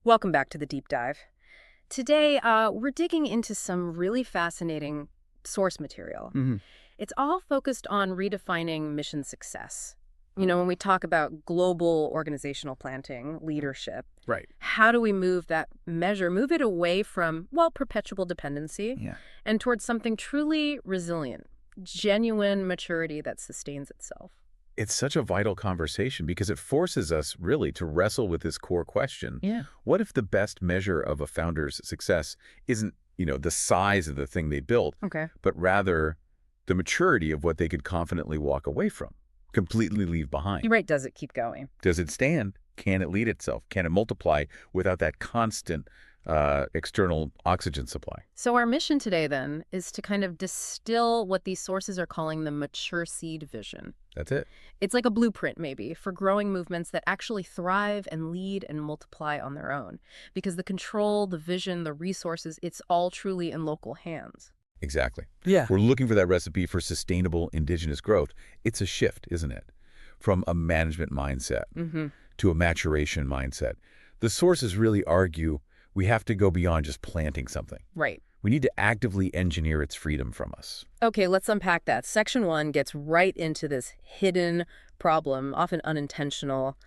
Welcome back to the deep dive. Today, we're digging into some really fascinating source material. Hmm. It's all focused on redefining mission success. When we talk about global organizational planting, leadership, Right. how do we move that measure, move it away from, well, perpetual dependency Yeah. and towards something truly resilient, genuine maturity that sustains itself? It's such a vital conversation because it forces us really to wrestle with this core question. Yeah. What if the best measure of a founder's success isn't, the size of the thing they built, Okay. but rather the maturity of what they could confidently walk away from, completely leave behind? You're right. Does it keep going? Does it stand? Can it lead itself? Can it multiply without that constant external oxygen supply? So our mission today, then, is to kind of distill what these sources are calling the mature seed vision. That's it. It's like a blueprint, maybe, for growing movements that actually thrive and lead and multiply on their own. Because the control, the vision, the resources, it's all truly in local hands. Exactly. Yeah. We're looking for that recipe for sustainable indigenous growth. It's a shift, isn't it? From a management mindset to a maturation mindset. The sources really argue we have to go beyond just planting something. Right. We need to actively engineer its freedom from us. Okay, let's unpack that. Section 1 gets right into this hidden problem, often unintentional,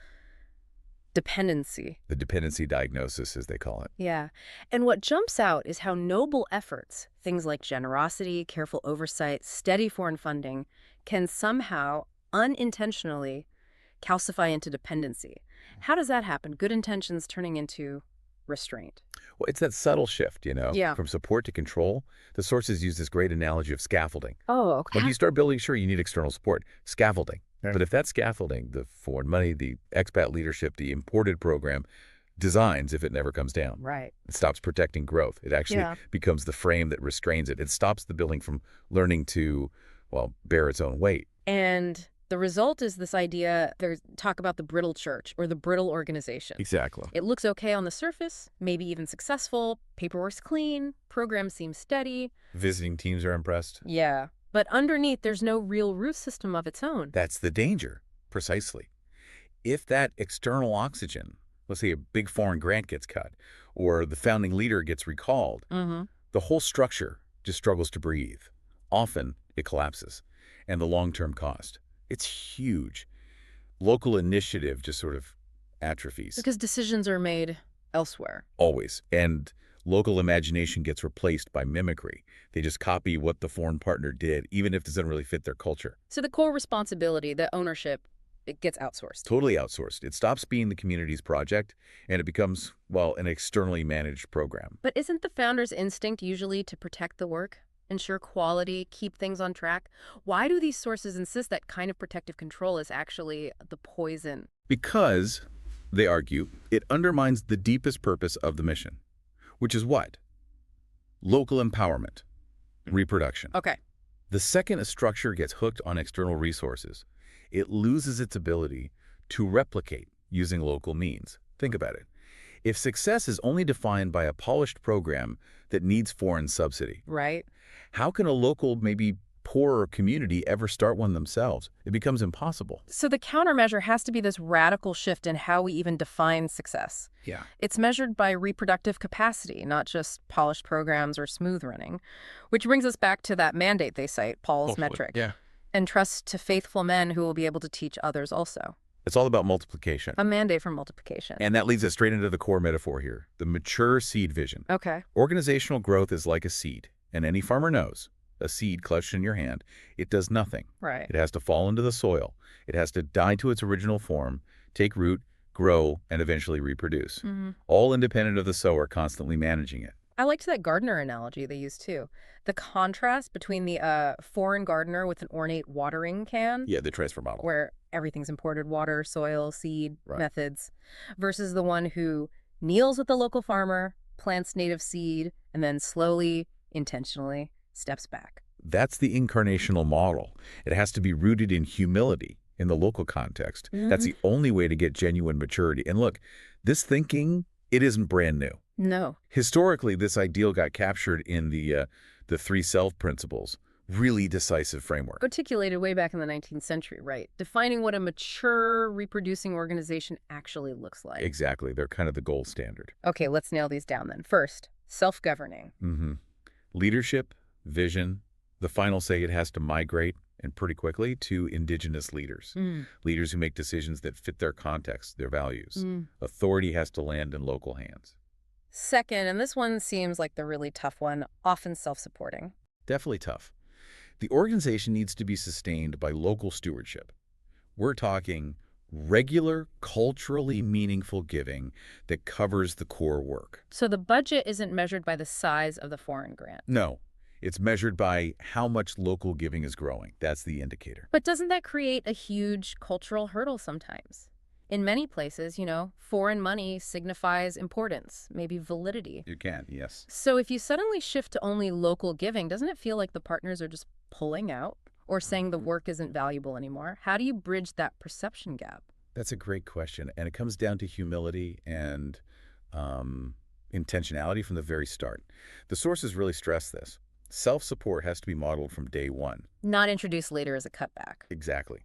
dependency. The dependency diagnosis, as they call it. Yeah. And what jumps out is how noble efforts, things like generosity, careful oversight, steady foreign funding, can somehow unintentionally calcify into dependency. How does that happen? Good intentions turning into restraint. Well, it's that subtle shift, Yeah. from support to control. The sources use this great analogy of scaffolding. Oh, okay. When you start building, sure, you need external support, scaffolding. Yeah. But if that scaffolding, the foreign money, the expat leadership, the imported program, designs if it never comes down. Right. It stops protecting growth. It actually Yeah. becomes the frame that restrains it. It stops the building from learning to, well, bear its own weight. And the result is this idea, there's talk about the brittle church or the brittle organization. Exactly. It looks okay on the surface, maybe even successful, paperwork's clean, program seems steady. Visiting teams are impressed. Yeah. But underneath, there's no real root system of its own. That's the danger, precisely. If that external oxygen, let's say a big foreign grant gets cut, or the founding leader gets recalled, the whole structure just struggles to breathe. Often, it collapses. And the long-term cost, it's huge. Local initiative just sort of atrophies. Because decisions are made elsewhere. Always. And local imagination gets replaced by mimicry. They just copy what the foreign partner did, even if it doesn't really fit their culture. So the core responsibility, the ownership, it gets outsourced. Totally outsourced. It stops being the community's project, and it becomes, well, an externally managed program. But isn't the founder's instinct usually to protect the work, ensure quality, keep things on track? Why do these sources insist that kind of protective control is actually the poison? Because, they argue, it undermines the deepest purpose of the mission, which is what? Local empowerment, reproduction. Okay. The second a structure gets hooked on external resources, it loses its ability to replicate using local means. Think about it. If success is only defined by a polished program that needs foreign subsidy, Right. how can a local, maybe poorer community ever start one themselves? It becomes impossible. So the countermeasure has to be this radical shift in how we even define success. Yeah. It's measured by reproductive capacity, not just polished programs or smooth running. Which brings us back to that mandate they cite, Paul's metric. Yeah. Entrust to faithful men who will be able to teach others also. It's all about multiplication. A mandate for multiplication. And that leads us straight into the core metaphor here, the mature seed vision. Okay. Organizational growth is like a seed, and any farmer knows, a seed clutched in your hand, it does nothing. Right. It has to fall into the soil. It has to die to its original form, take root, grow, and eventually reproduce. All independent of the sower constantly managing it. I liked that gardener analogy they used too. The contrast between the foreign gardener with an ornate watering can, Yeah, the transfer model. where everything's imported water, soil, seed, Right. methods, versus the one who kneels with the local farmer, plants native seed, and then slowly, intentionally steps back. That's the incarnational model. It has to be rooted in humility in the local context. That's the only way to get genuine maturity. And look, this thinking, it isn't brand new. No. Historically, this ideal got captured in the 3 self principles, Really decisive framework. Articulated way back in the 19th century, right? Defining what a mature, reproducing organization actually looks like. Exactly. They're kind of the gold standard. Okay, let's nail these down then. First, self-governing. Leadership, vision. The final say it has to migrate, and pretty quickly, to indigenous leaders. Leaders who make decisions that fit their context, their values. Authority has to land in local hands. Second, and this one seems like the really tough one, often self-supporting. Definitely tough. The organization needs to be sustained by local stewardship. We're talking regular, culturally meaningful giving that covers the core work. So the budget isn't measured by the size of the foreign grant. No, it's measured by how much local giving is growing. That's the indicator. But doesn't that create a huge cultural hurdle sometimes? In many places, foreign money signifies importance, maybe validity. You can, yes. So if you suddenly shift to only local giving, doesn't it feel like the partners are just pulling out or saying the work isn't valuable anymore? How do you bridge that perception gap? That's a great question, and it comes down to humility and intentionality from the very start. The sources really stress this. Self-support has to be modeled from day one. Not introduced later as a cutback. Exactly.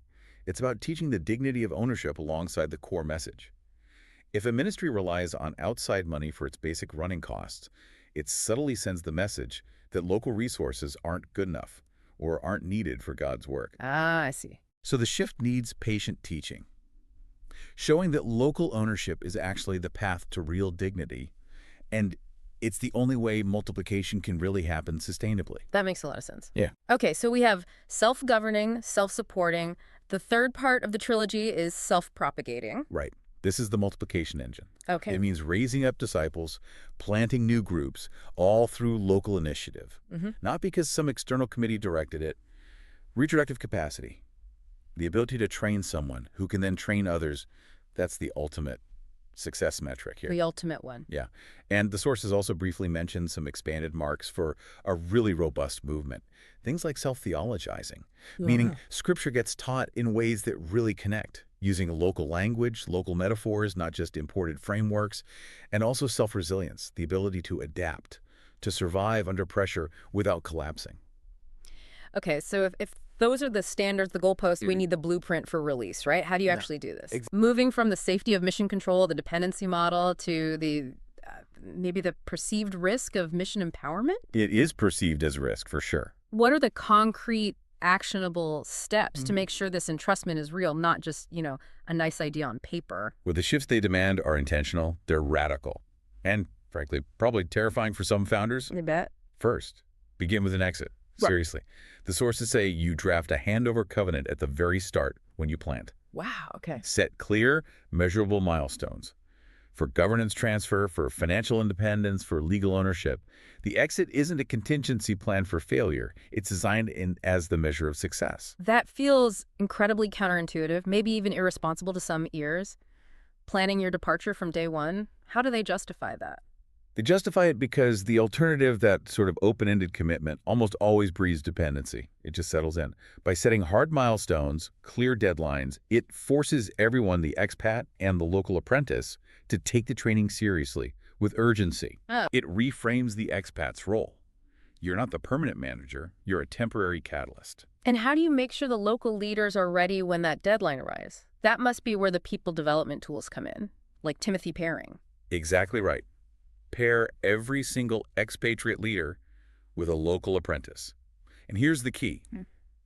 It's about teaching the dignity of ownership alongside the core message. If a ministry relies on outside money for its basic running costs, it subtly sends the message that local resources aren't good enough or aren't needed for God's work. Ah, I see. So the shift needs patient teaching, showing that local ownership is actually the path to real dignity, and it's the only way multiplication can really happen sustainably. That makes a lot of sense. Yeah. Okay, so we have self-governing, self-supporting. The third part of the trilogy is self-propagating. Right. This is the multiplication engine. Okay. It means raising up disciples, planting new groups, all through local initiative. Not because some external committee directed it. Redirective capacity, the ability to train someone who can then train others, that's the ultimate success metric here. The ultimate one. Yeah. And the sources also briefly mention some expanded marks for a really robust movement. Things like self-theologizing, meaning Scripture gets taught in ways that really connect, using local language, local metaphors, not just imported frameworks, and also self-resilience, the ability to adapt, to survive under pressure without collapsing. Okay, so if those are the standards, the goalposts, we need the blueprint for release, right? How do you actually do this? Moving from the safety of mission control, the dependency model, to the maybe the perceived risk of mission empowerment? It is perceived as risk, for sure. What are the concrete, actionable steps to make sure this entrustment is real, not just, a nice idea on paper? Well, the shifts they demand are intentional, they're radical, and frankly, probably terrifying for some founders. I bet. First, begin with an exit. Seriously. The sources say you draft a handover covenant at the very start when you plant. Wow, okay. Set clear, measurable milestones. For governance transfer, for financial independence, for legal ownership. The exit isn't a contingency plan for failure. It's designed as the measure of success. That feels incredibly counterintuitive, maybe even irresponsible to some ears. Planning your departure from day one, how do they justify that? They justify it because the alternative, that sort of open-ended commitment, almost always breeds dependency. It just settles in. By setting hard milestones, clear deadlines, it forces everyone, the expat and the local apprentice, to take the training seriously, with urgency. It reframes the expat's role. You're not the permanent manager, you're a temporary catalyst. And how do you make sure the local leaders are ready when that deadline arrives? That must be where the people development tools come in, like Timothy pairing. Exactly right. Pair every single expatriate leader with a local apprentice. And here's the key.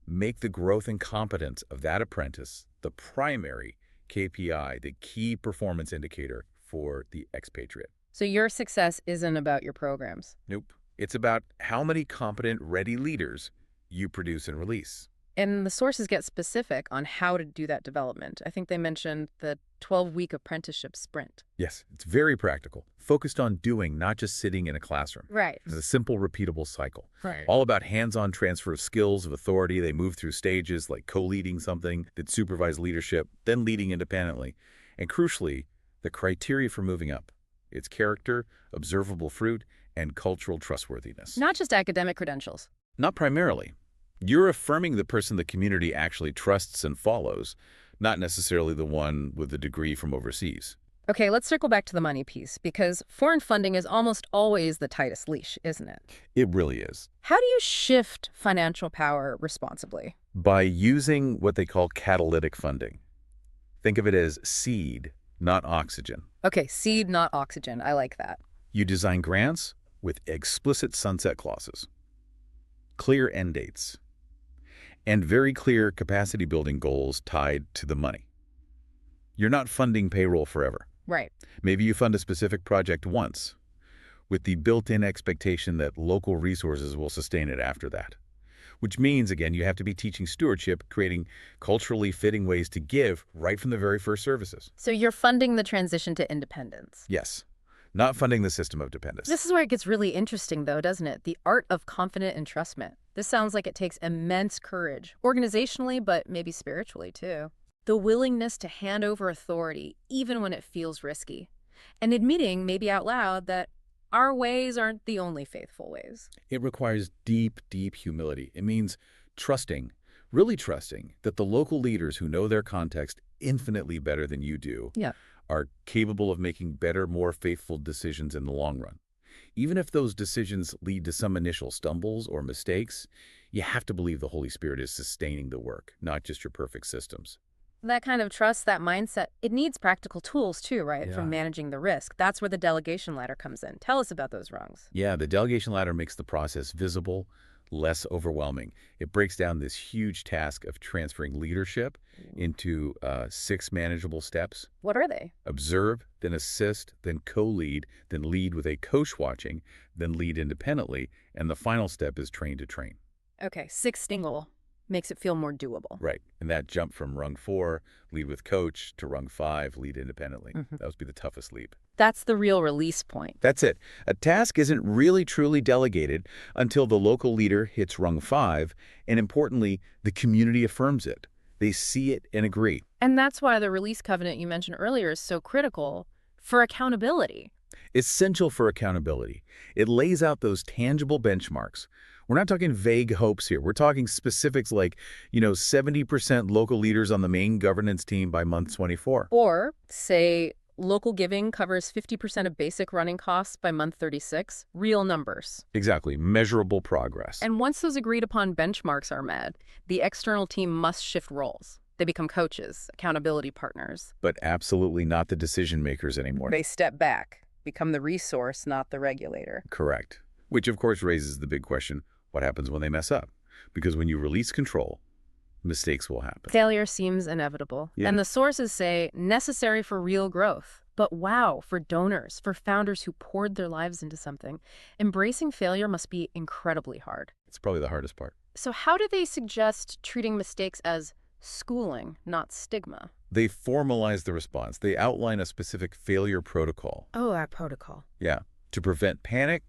Make the growth and competence of that apprentice the primary KPI, the key performance indicator for the expatriate. So your success isn't about your programs. Nope. It's about how many competent, ready leaders you produce and release. And the sources get specific on how to do that development. I think they mentioned the 12-week apprenticeship sprint. Yes, it's very practical, focused on doing, not just sitting in a classroom. Right. It's a simple, repeatable cycle. Right. All about hands-on transfer of skills, of authority. They move through stages like co-leading something, that supervise leadership, then leading independently. And crucially, the criteria for moving up. Its character, observable fruit, and cultural trustworthiness. Not just academic credentials. Not primarily. You're affirming the person the community actually trusts and follows, not necessarily the one with a degree from overseas. Okay, let's circle back to the money piece, because foreign funding is almost always the tightest leash, isn't it? It really is. How do you shift financial power responsibly? By using what they call catalytic funding. Think of it as seed, not oxygen. Okay, seed, not oxygen. I like that. You design grants with explicit sunset clauses, clear end dates, and very clear capacity building goals tied to the money. You're not funding payroll forever. Right. Maybe you fund a specific project once, with the built-in expectation that local resources will sustain it after that. Which means, again, you have to be teaching stewardship, creating culturally fitting ways to give right from the very first services. So you're funding the transition to independence. Yes, not funding the system of dependence. This is where it gets really interesting, though, doesn't it? The art of confident entrustment. This sounds like it takes immense courage, organizationally, but maybe spiritually, too. The willingness to hand over authority, even when it feels risky. And admitting, maybe out loud, that our ways aren't the only faithful ways. It requires deep, deep humility. It means trusting, really trusting, that the local leaders who know their context infinitely better than you do Yeah. are capable of making better, more faithful decisions in the long run. Even if those decisions lead to some initial stumbles or mistakes, you have to believe the Holy Spirit is sustaining the work, not just your perfect systems. That kind of trust, that mindset, it needs practical tools too, right? Yeah. For managing the risk. That's where the delegation ladder comes in. Tell us about those rungs. Yeah, the delegation ladder makes the process visible, less overwhelming. It breaks down this huge task of transferring leadership into 6 manageable steps. What are they? Observe, then assist, then co-lead, then lead with a coach watching, then lead independently, and the final step is train to train. Okay, 6 single makes it feel more doable. Right, and that jump from rung 4, lead with coach, to rung 5, lead independently. Mhm. That would be the toughest leap. That's the real release point. That's it. A task isn't really truly delegated until the local leader hits rung 5, and importantly, the community affirms it. They see it and agree. And that's why the release covenant you mentioned earlier is so critical for accountability. Essential for accountability. It lays out those tangible benchmarks. We're not talking vague hopes here. We're talking specifics like, 70% local leaders on the main governance team by month 24. Or, say, local giving covers 50% of basic running costs by month 36. Real numbers. Exactly. Measurable progress. And once those agreed upon benchmarks are met, the external team must shift roles. They become coaches, accountability partners. But absolutely not the decision makers anymore. They step back, become the resource, not the regulator. Correct. Which, of course, raises the big question, what happens when they mess up? Because when you release control, mistakes will happen. Failure seems inevitable. Yeah. And the sources say necessary for real growth. But wow, for donors, for founders who poured their lives into something, embracing failure must be incredibly hard. It's probably the hardest part. So how do they suggest treating mistakes as schooling, not stigma? They formalize the response. They outline a specific failure protocol. Oh, our protocol. Yeah, to prevent panic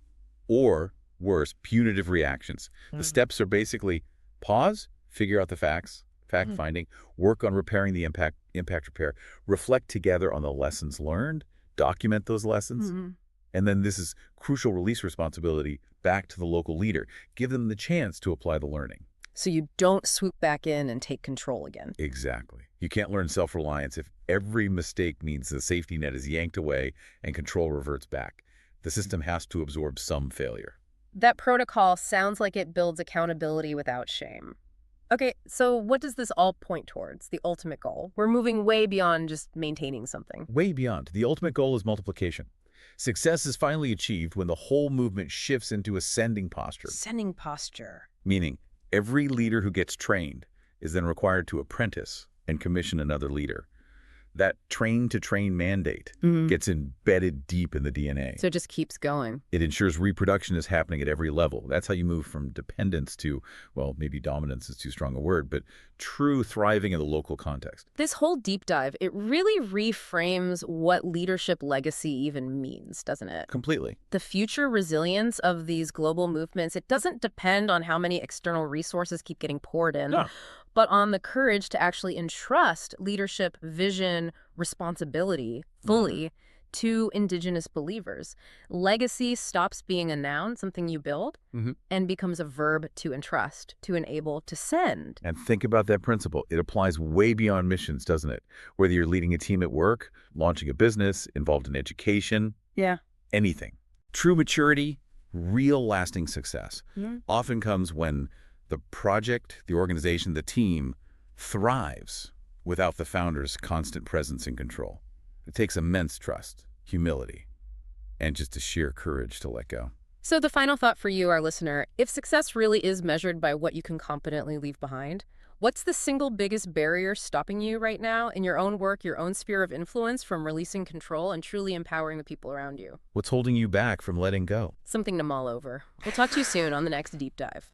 or, worse, punitive reactions. The steps are basically pause, figure out the facts, fact-finding, work on repairing the impact repair, reflect together on the lessons learned, document those lessons, and then this is crucial release responsibility back to the local leader. Give them the chance to apply the learning. So you don't swoop back in and take control again. Exactly. You can't learn self-reliance if every mistake means the safety net is yanked away and control reverts back. The system has to absorb some failure. That protocol sounds like it builds accountability without shame. Okay, so what does this all point towards, the ultimate goal? We're moving way beyond just maintaining something. Way beyond. The ultimate goal is multiplication. Success is finally achieved when the whole movement shifts into ascending posture, Ascending posture. meaning every leader who gets trained is then required to apprentice and commission another leader. That train-to-train mandate gets embedded deep in the DNA. So it just keeps going. It ensures reproduction is happening at every level. That's how you move from dependence to, well, maybe dominance is too strong a word, but true thriving in the local context. This whole deep dive, it really reframes what leadership legacy even means, doesn't it? Completely. The future resilience of these global movements, it doesn't depend on how many external resources keep getting poured in, but on the courage to actually entrust leadership, vision, responsibility fully to indigenous believers. Legacy stops being a noun, something you build, Hmm. and becomes a verb to entrust, to enable, to send. And think about that principle. It applies way beyond missions, doesn't it? Whether you're leading a team at work, launching a business, involved in education, Yeah. anything. True maturity, real lasting success, Mhm. often comes when the project, the organization, the team thrives without the founder's constant presence and control. It takes immense trust, humility, and just a sheer courage to let go. So the final thought for you, our listener, if success really is measured by what you can competently leave behind, what's the single biggest barrier stopping you right now in your own work, your own sphere of influence from releasing control and truly empowering the people around you? What's holding you back from letting go? Something to mull over. We'll talk to you soon on the next Deep Dive.